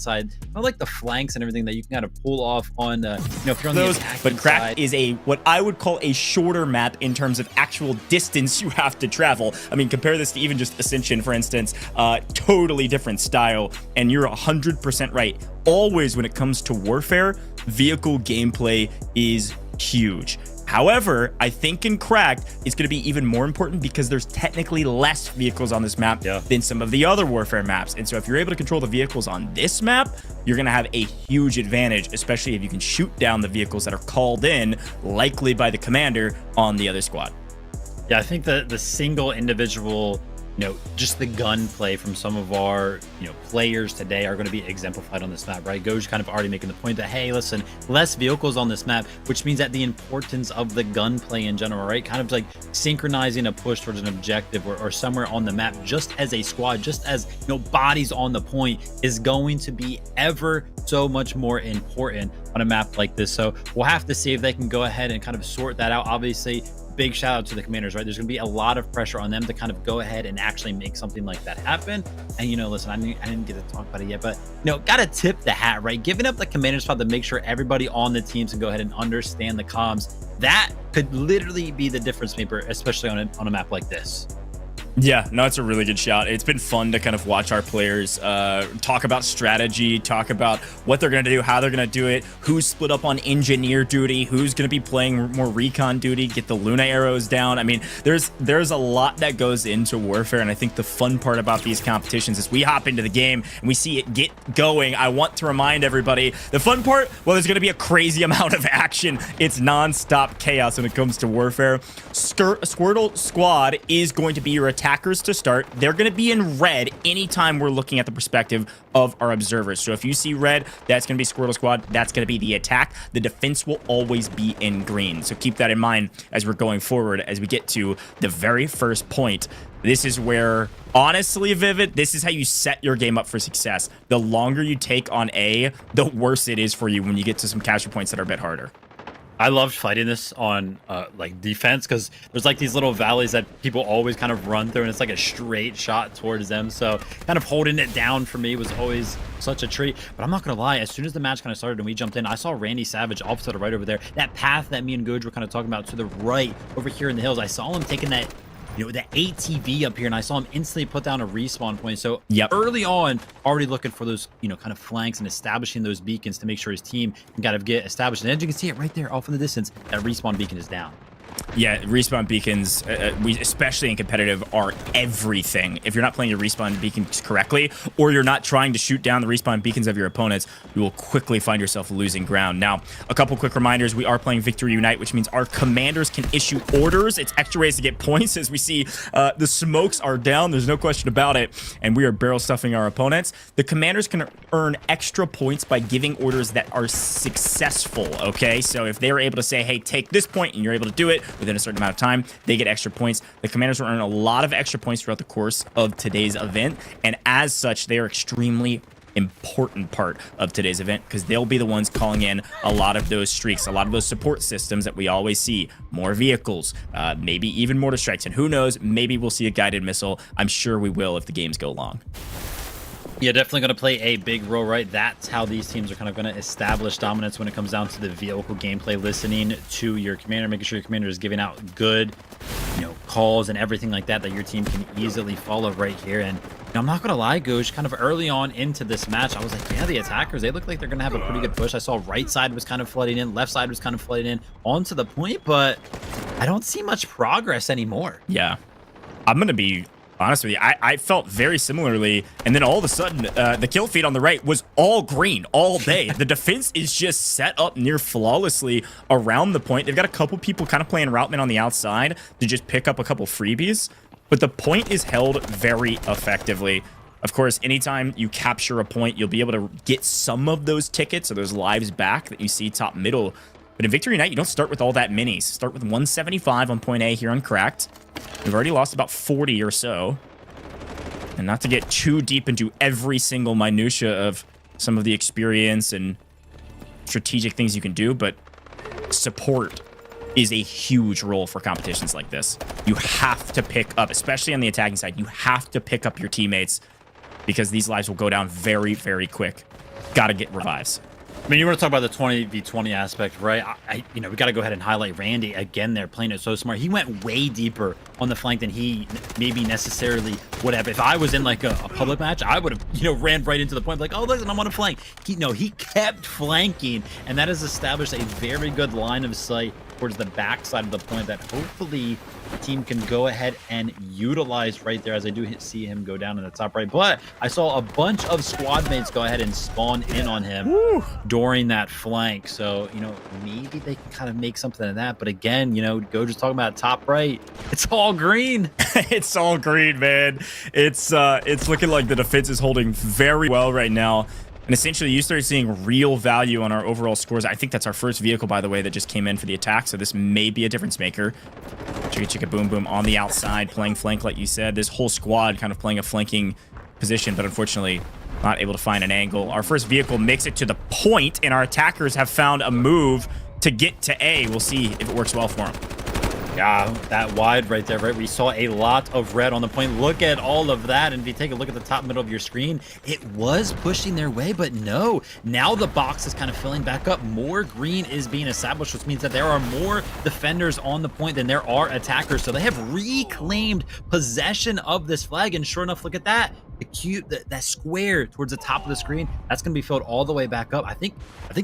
side, kind of like the flanks and everything that you can kind of pull off on, if you're on those. the attacking But Cracked side. is a what I would call a shorter map in terms of actual distance you have to travel. I mean, compare this to even just Ascension, for instance. Totally different style, and you're 100% right. Always, when it comes to Warfare, vehicle gameplay is huge. However, I think in Cracked, it's going to be even more important because there's technically less vehicles on this map than some of the other Warfare maps. And so if you're able to control the vehicles on this map, you're going to have a huge advantage, especially if you can shoot down the vehicles that are called in, likely by the commander on the other squad. Yeah, I think the single individual, just the gunplay from some of our, players today are going to be exemplified on this map, right? Goj kind of already making the point that, hey, listen, less vehicles on this map, which means that the importance of the gunplay in general, right? Kind of like synchronizing a push towards an objective or somewhere on the map, just as a squad, just as, bodies on the point is going to be ever so much more important on a map like this. So we'll have to see if they can go ahead and kind of sort that out. Obviously, big shout out to the commanders, right? There's going to be a lot of pressure on them to kind of go ahead and actually make something like that happen. And, listen, I didn't get to talk about it yet, but, got to tip the hat, right? Giving up the commander spot to make sure everybody on the teams can go ahead and understand the comms. That could literally be the difference maker, especially on a map like this. Yeah, no, it's a really good shot. It's been fun to kind of watch our players talk about strategy, talk about what they're going to do, how they're going to do it, who's split up on engineer duty, who's going to be playing more recon duty, get the Luna arrows down. I mean, there's a lot that goes into Warfare, and I think the fun part about these competitions is we hop into the game and we see it get going. I want to remind everybody, the fun part, well, there's going to be a crazy amount of action. It's non-stop chaos when it comes to Warfare. Squirtle squad is going to be your attackers to start. They're going to be in red anytime we're looking at the perspective of our observers. So if you see red, that's going to be Squirtle squad. That's going to be the attack. The defense will always be in green. So keep that in mind as we're going forward, as we get to the very first point. This is where, honestly, Vivid, this is how you set your game up for success. The longer you take on A, the worse it is for you when you get to some capture points that are a bit harder. I loved fighting this on like defense, because there's like these little valleys that people always kind of run through, and it's like a straight shot towards them. So kind of holding it down for me was always such a treat. But I'm not gonna lie, as soon as the match kind of started and we jumped in, I saw Randy Savage off to the right over there. That path that me and Goj were kind of talking about to the right over here in the hills, I saw him taking that, the ATV up here, and I saw him instantly put down a respawn point. So early on, already looking for those, kind of flanks and establishing those beacons to make sure his team can kind of get established. And as you can see it right there off in the distance, that respawn beacon is down. Yeah, respawn beacons, especially in competitive, are everything. If you're not playing your respawn beacons correctly, or you're not trying to shoot down the respawn beacons of your opponents, you will quickly find yourself losing ground. Now, a couple quick reminders. We are playing Victory Unite, which means our commanders can issue orders. It's extra ways to get points. As we see, the smokes are down. There's no question about it. And we are barrel stuffing our opponents. The commanders can earn extra points by giving orders that are successful, okay? So if they're able to say, hey, take this point, and you're able to do it within a certain amount of time, they get extra points. The commanders will earn a lot of extra points throughout the course of today's event, and as such, they are extremely important part of today's event, because they'll be the ones calling in a lot of those streaks, a lot of those support systems that we always see. More vehicles, maybe even mortar strikes, and who knows, maybe we'll see a guided missile. I'm sure we will if the games go long. Yeah, definitely going to play a big role, right? That's how these teams are kind of going to establish dominance when it comes down to the vehicle gameplay, listening to your commander, making sure your commander is giving out good, calls and everything like that your team can easily follow right here. And I'm not going to lie, Goj, kind of early on into this match, I was like, yeah, the attackers, they look like they're going to have a pretty good push. I saw right side was kind of flooding in, left side was kind of flooding in onto the point, but I don't see much progress anymore. Yeah, I'm going to be honest with you, I felt very similarly, and then all of a sudden, the kill feed on the right was all green all day. The defense is just set up near flawlessly around the point. They've got a couple people kind of playing routeman on the outside to just pick up a couple freebies, but the point is held very effectively. Of course, anytime you capture a point, you'll be able to get some of those tickets or those lives back that you see top middle. But in Victory Night, you don't start with all that minis. Start with 175 on point A here on Cracked. We've already lost about 40 or so. And not to get too deep into every single minutia of some of the experience and strategic things you can do, but support is a huge role for competitions like this. You have to pick up, especially on the attacking side, you have to pick up your teammates, because these lives will go down very, very quick. gotta get revives. I mean, you want to talk about the 20v20 aspect, right? We got to go ahead and highlight Randy again. They're playing it so smart. He went way deeper on the flank than he maybe necessarily would have. If I was in like a public match, I would have, ran right into the point, like, oh, listen, I'm on a flank. He kept flanking, and that has established a very good line of sight towards the backside of the point that hopefully the team can go ahead and utilize right there, as I do see him go down in the top right. But I saw a bunch of squad mates go ahead and spawn in on him during that flank. So, maybe they can kind of make something of that. But again, go just talking about top right. It's all green. It's all green, man. It's looking like the defense is holding very well right now. And essentially, you start seeing real value on our overall scores. I think that's our first vehicle, by the way, that just came in for the attack. So this may be a difference maker. Chicka chicka boom boom on the outside, playing flank, like you said. This whole squad kind of playing a flanking position, but unfortunately not able to find an angle. Our first vehicle makes it to the point, and our attackers have found a move to get to A. We'll see if it works well for them. Yeah, that wide right there, right? We saw a lot of red on the point. Look at all of that. And if you take a look at the top middle of your screen, it was pushing their way, but no. Now the box is kind of filling back up. More green is being established, which means that there are more defenders on the point than there are attackers. So they have reclaimed possession of this flag. And sure enough, look at that. That square towards the top of the screen, that's going to be filled all the way back up. I think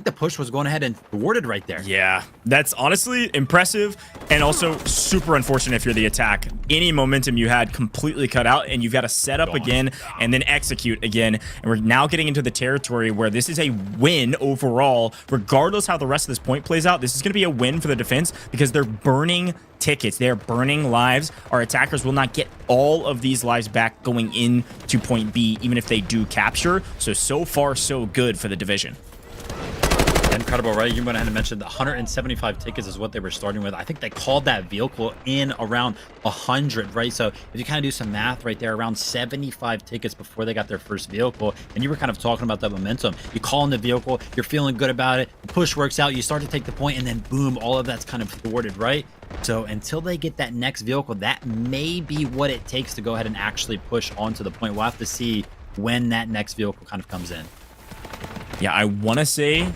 the push was going ahead and thwarted right there. Yeah, that's honestly impressive and also super unfortunate if you're the attack. Any momentum you had completely cut out, and you've got to set up again and then execute again. And we're now getting into the territory where this is a win overall. Regardless how the rest of this point plays out, this is going to be a win for the defense because they're burning tickets. They're burning lives. Our attackers will not get all of these lives back going into point B, even if they do capture. So far, so good for the division. Incredible, right? You went ahead and mentioned the 175 tickets is what they were starting with. I think they called that vehicle in around 100, right? So if you kind of do some math right there, around 75 tickets before they got their first vehicle. And you were kind of talking about that momentum. You call in the vehicle, you're feeling good about it, the push works out, you start to take the point, and then boom, all of that's kind of thwarted, right? So until they get that next vehicle, that may be what it takes to go ahead and actually push onto the point. We'll have to see when that next vehicle kind of comes in. Yeah, I want to say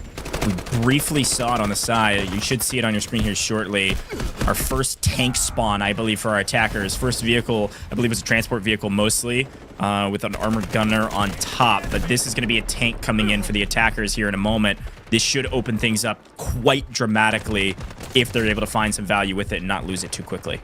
we briefly saw it on the side. You should see it on your screen here shortly. Our first tank spawn, I believe, for our attackers. First vehicle, I believe, was a transport vehicle mostly, with an armored gunner on top. But this is going to be a tank coming in for the attackers here in a moment. This should open things up quite dramatically if they're able to find some value with it and not lose it too quickly.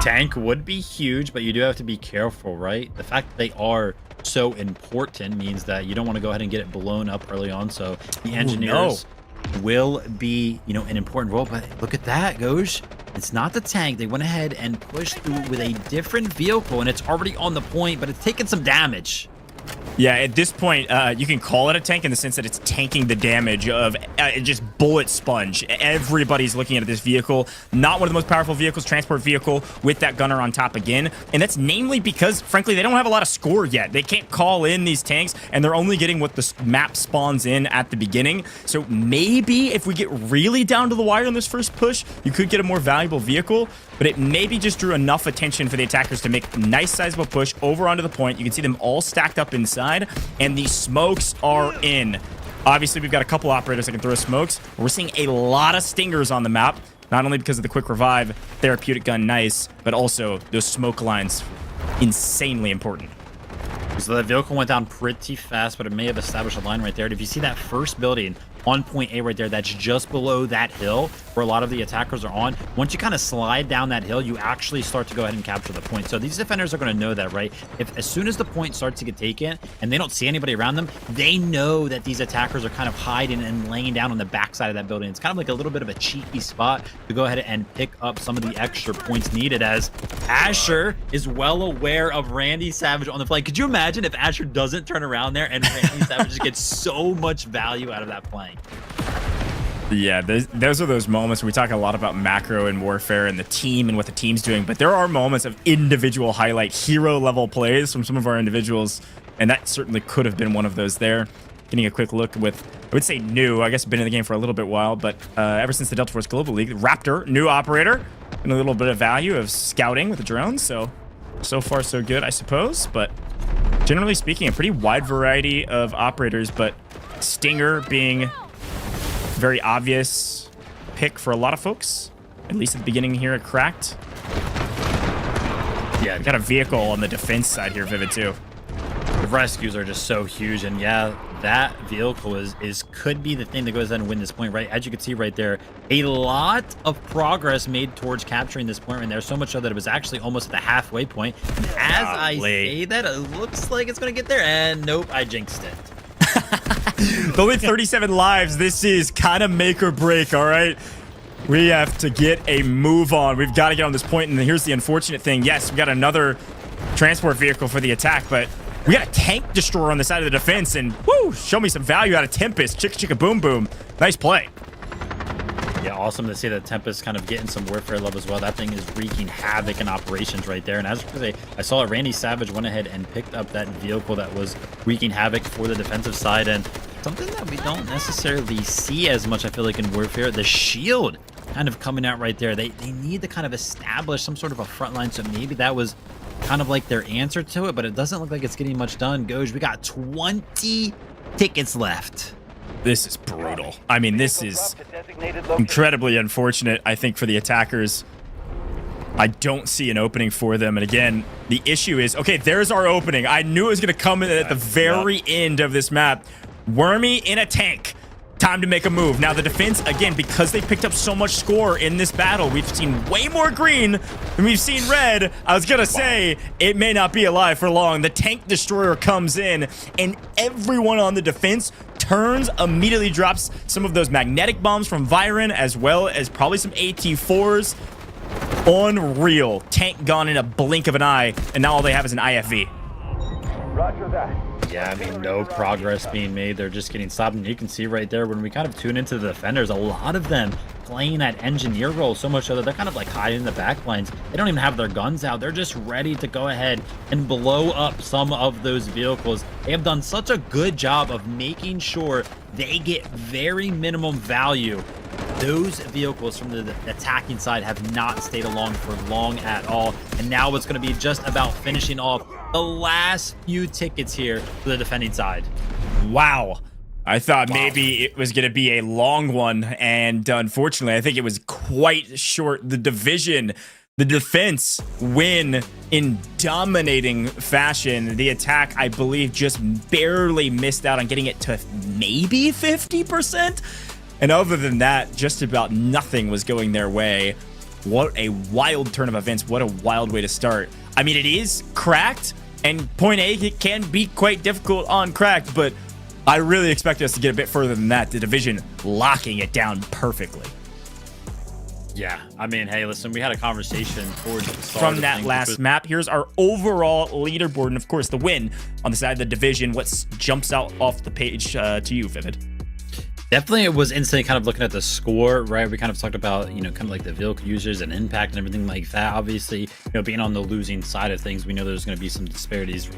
Tank would be huge, but you do have to be careful, right? The fact that they are so important means that you don't want to go ahead and get it blown up early on. So the engineers will be, an important role. But look at that, Goj. It's not the tank. They went ahead and pushed through with a different vehicle, and it's already on the point, but it's taking some damage. Yeah, at this point, you can call it a tank in the sense that it's tanking the damage of just bullet sponge. Everybody's looking at this vehicle. Not one of the most powerful vehicles, transport vehicle with that gunner on top again. And that's namely because, frankly, they don't have a lot of score yet. They can't call in these tanks, and they're only getting what the map spawns in at the beginning. So maybe if we get really down to the wire in this first push, you could get a more valuable vehicle. But it maybe just drew enough attention for the attackers to make a nice sizable push over onto the point. You can see them all stacked up inside, and the smokes are in. Obviously, we've got a couple operators that can throw smokes. We're seeing a lot of stingers on the map, not only because of the quick revive, therapeutic gun, nice, but also those smoke lines, insanely important. So that vehicle went down pretty fast, but it may have established a line right there. And if you see that first building on point A right there, that's just below that hill where a lot of the attackers are on. Once you kind of slide down that hill, you actually start to go ahead and capture the point. So these defenders are going to know that, right? If as soon as the point starts to get taken and they don't see anybody around them, they know that these attackers are kind of hiding and laying down on the backside of that building. It's kind of like a little bit of a cheeky spot to go ahead and pick up some of the extra points needed, as Asher is well aware of Randy Savage on the flank. Could you imagine if Asher doesn't turn around there and Randy Savage just gets so much value out of that flank? Yeah, those are those moments where we talk a lot about macro and warfare and the team and what the team's doing, but there are moments of individual highlight hero level plays from some of our individuals, and that certainly could have been one of those there. Getting a quick look with, I would say new, I guess been in the game for a little bit while, but ever since the Delta Force Global League, Raptor, new operator, and a little bit of value of scouting with the drones, so far so good, I suppose, but generally speaking, a pretty wide variety of operators, but Stinger being very obvious pick for a lot of folks, at least at the beginning here at Cracked. Yeah, got a vehicle on the defense side here, Vivid, too. The rescues are just so huge, and yeah, that vehicle could be the thing that goes ahead and win this point, right? As you can see right there, a lot of progress made towards capturing this point right there, so much so that it was actually almost at the halfway point. And as I say that, it looks like it's going to get there, and nope, I jinxed it. Only 37 lives. This is kind of make or break, all right? We have to get a move on. We've got to get on this point, and here's the unfortunate thing. Yes, we got another transport vehicle for the attack, but we got a tank destroyer on the side of the defense, and woo, show me some value out of Tempest. Chicka chicka boom boom. Nice play. Yeah, awesome to see that Tempest kind of getting some warfare love as well. That thing is wreaking havoc in operations right there. And as I saw it, Randy Savage went ahead and picked up that vehicle that was wreaking havoc for the defensive side. And something that we don't necessarily see as much, I feel like, in warfare, the shield kind of coming out right there. They need to kind of establish some sort of a front line. So maybe that was kind of like their answer to it, but it doesn't look like it's getting much done. Goj, we got 20 tickets left. This is brutal. I mean, this is incredibly unfortunate, I think, for the attackers. I don't see an opening for them. And again, the issue is, okay, there's our opening. I knew it was going to come in at the very end of this map. Wormy in a tank. Time to make a move. Now, the defense, again, because they picked up so much score in this battle, we've seen way more green than we've seen red. I was going to say, it may not be alive for long. The tank destroyer comes in, and everyone on the defense turns, immediately drops some of those magnetic bombs from Viren, as well as probably some AT4s. Unreal. Tank gone in a blink of an eye, and now all they have is an IFV. Roger that. Yeah, I mean, no progress being made. They're just getting stopped. And you can see right there when we kind of tune into the defenders, a lot of them playing that engineer role so much so that they're kind of like hiding in the back lines. They don't even have their guns out. They're just ready to go ahead and blow up some of those vehicles. They have done such a good job of making sure they get very minimum value. Those vehicles from the attacking side have not stayed along for long at all. And now it's going to be just about finishing off the last few tickets here for the defending side. Wow. I thought maybe it was going to be a long one, and unfortunately, I think it was quite short. The division, the defense win in dominating fashion. The attack, I believe, just barely missed out on getting it to maybe 50%. And other than that, just about nothing was going their way. What a wild turn of events. What a wild way to start. I mean, it is Cracked, and point A, it can be quite difficult on Cracked, but I really expect us to get a bit further than that. The division locking it down perfectly. Yeah, I mean, hey, listen, we had a conversation towards the start from that last map. Here's our overall leaderboard, and of course, the win on the side of the division. What jumps out off the page to you, Vivid? Definitely, it was insane kind of looking at the score, right? We kind of talked about, you know, kind of like the vehicle users and impact and everything like that. Obviously, you know, being on the losing side of things, we know there's going to be some disparities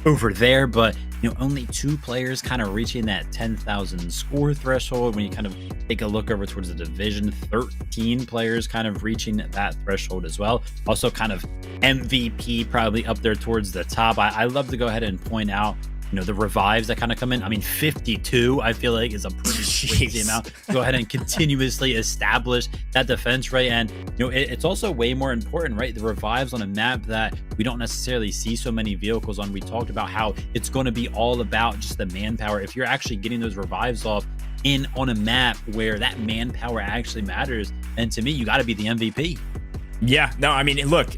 over there, but, you know, only 2 players kind of reaching that 10,000 score threshold. When you kind of take a look over towards the division, 13 players kind of reaching that threshold as well. Also kind of MVP probably up there towards the top. I love to go ahead and point out, you know, the revives that kind of come in. I mean, 52, I feel like, is a pretty crazy amount. Go ahead and continuously establish that defense, right? And, you know, it's also way more important, right? The revives on a map that we don't necessarily see so many vehicles on. We talked about how it's going to be all about just the manpower. If you're actually getting those revives off on a map where that manpower actually matters, and to me, you got to be the MVP. Yeah, no, I mean, look,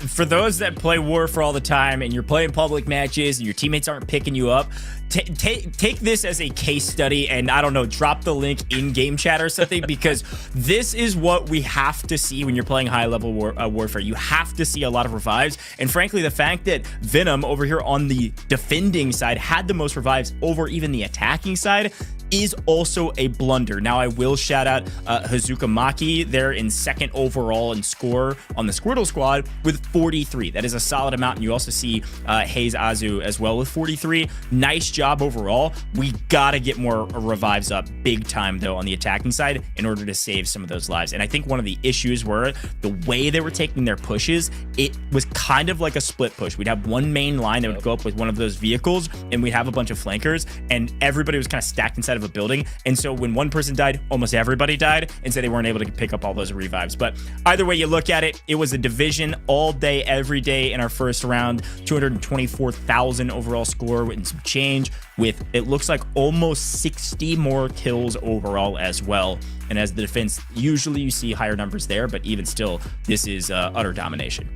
for those that play War for all the time and you're playing public matches and your teammates aren't picking you up, take this as a case study and, I don't know, drop the link in game chat or something, because this is what we have to see when you're playing high-level warfare. You have to see a lot of revives, and frankly, the fact that Venom over here on the defending side had the most revives over even the attacking side is also a blunder. Now, I will shout out Hazuka Maki there in second overall in score on the Squirtle squad with 43. That is a solid amount. And you also see Hayes Azu as well with 43. Nice job overall. We got to get more revives up big time, though, on the attacking side in order to save some of those lives. And I think one of the issues were the way they were taking their pushes. It was kind of like a split push. We'd have one main line that would go up with one of those vehicles, and we'd have a bunch of flankers, and everybody was kind of stacked inside of a building. And so when one person died, almost everybody died, and so they weren't able to pick up all those revives. But either way you look at it, it was a division all day, every day in our first round. 224,000 overall score and some change, with it looks like almost 60 more kills overall as well. And as the defense, usually you see higher numbers there, but even still, this is utter domination.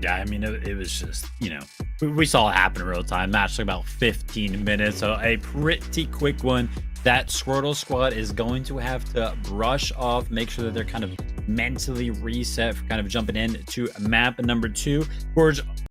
Yeah, I mean, it was just, we saw it happen in real time. Match took about 15 minutes, so a pretty quick one. That Squirtle squad is going to have to brush off, make sure that they're kind of mentally reset for kind of jumping in to map number 2. Forge,